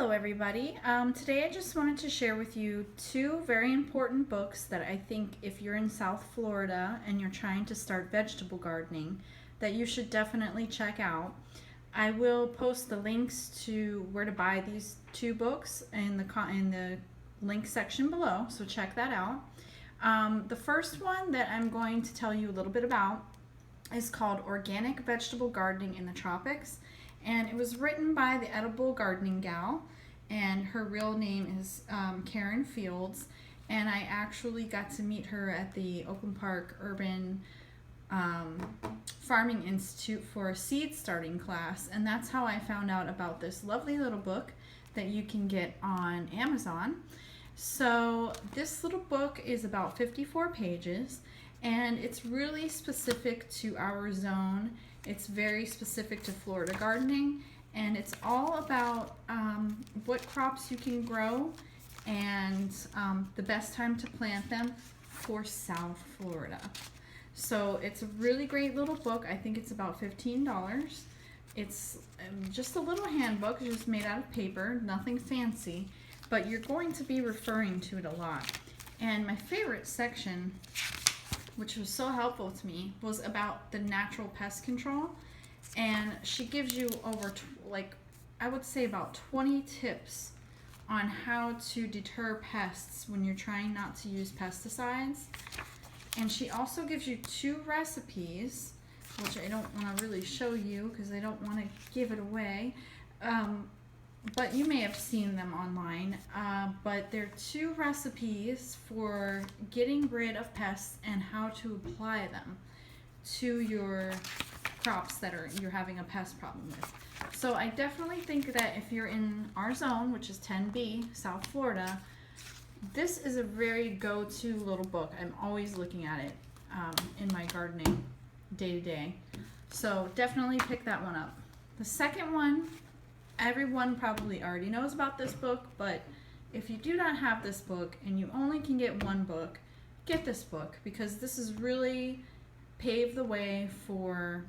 Hello everybody. Today I just wanted to share with you two very important books that I think if you're in South Florida and you're trying to start vegetable gardening that you should definitely check out. I will post the links to where to buy these two books in the link section below, so check that out. The first one that I'm going to tell you a little bit about is called Organic Vegetable Gardening in the Tropics. And it was written by the Edible Gardening Gal, and her real name is Karin Fields. And I actually got to meet her at the Oakland Park Urban Farming Institute for a seed starting class, and that's how I found out about this lovely little book that you can get on Amazon. So this little book is about 54 pages, and it's really specific to our zone. It's very specific to Florida gardening, and it's all about what crops you can grow and the best time to plant them for South Florida. So it's a really great little book. I think it's about $15. It's just a little handbook, just made out of paper, nothing fancy, but you're going to be referring to it a lot. And my favorite section, which was so helpful to me, was about the natural pest control. And she gives you over, I would say about 20 tips on how to deter pests when you're trying not to use pesticides. And she also gives you 2 recipes, which I don't want to really show you because I don't want to give it away. But you may have seen them online. But they're 2 recipes for getting rid of pests and how to apply them to your crops that you're having a pest problem with. So I definitely think that if you're in our zone, which is 10B, South Florida, this is a very go-to little book. I'm always looking at it in my gardening day to day. So definitely pick that one up. The second one, everyone probably already knows about this book, but if you do not have this book and you only can get one book, get this book, because this has really paved the way for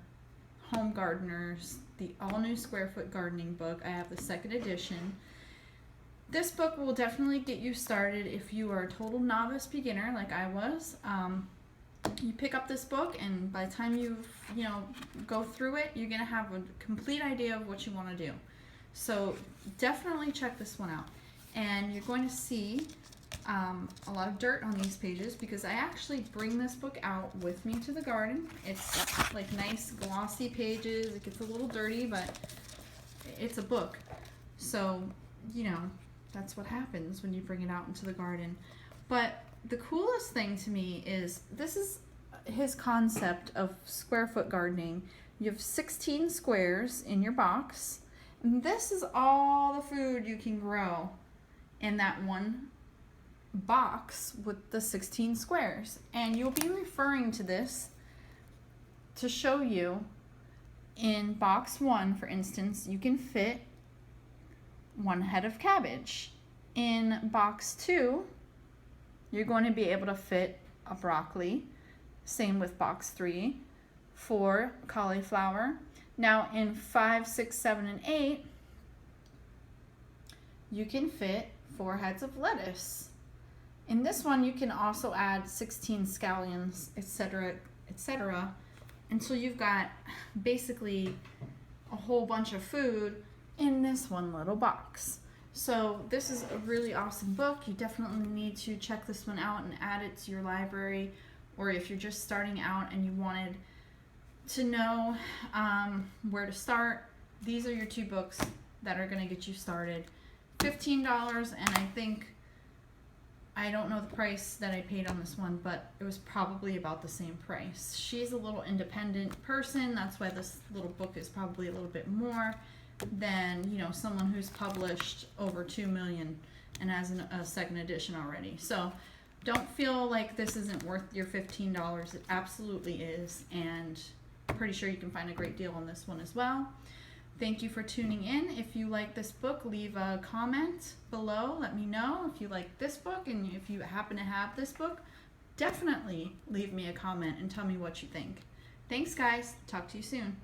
home gardeners. The all-new square foot gardening book. I have the 2nd edition. This book will definitely get you started if you are a total novice beginner like I was. You pick up this book, and by the time you go through it, you're gonna have a complete idea of what you want to do. So definitely check this one out. And you're going to see a lot of dirt on these pages because I actually bring this book out with me to the garden. It's like nice glossy pages. It gets a little dirty, but it's a book. So, that's what happens when you bring it out into the garden. But the coolest thing to me is this is his concept of square foot gardening. You have 16 squares in your box. And this is all the food you can grow in that one box with the 16 squares. And you'll be referring to this to show you in box 1, for instance, you can fit 1 head of cabbage. In box 2, you're going to be able to fit a broccoli. Same with box 3, 4 cauliflower. Now in 5, 6, 7, and 8, you can fit 4 heads of lettuce. In this one, you can also add 16 scallions, etc., etc., until you've got basically a whole bunch of food in this one little box. So this is a really awesome book. You definitely need to check this one out and add it to your library, or if you're just starting out and you wanted to know where to start, these are your 2 books that are going to get you started. $15, and I don't know the price that I paid on this one, but it was probably about the same price. She's a little independent person. That's why this little book is probably a little bit more than someone who's published over 2 million and has a 2nd edition already. So don't feel like this isn't worth your $15. It absolutely is, and I'm pretty sure you can find a great deal on this one as well. Thank you for tuning in. If you like this book, leave a comment below. Let me know if you like this book, and if you happen to have this book, definitely leave me a comment and tell me what you think. Thanks, guys. Talk to you soon.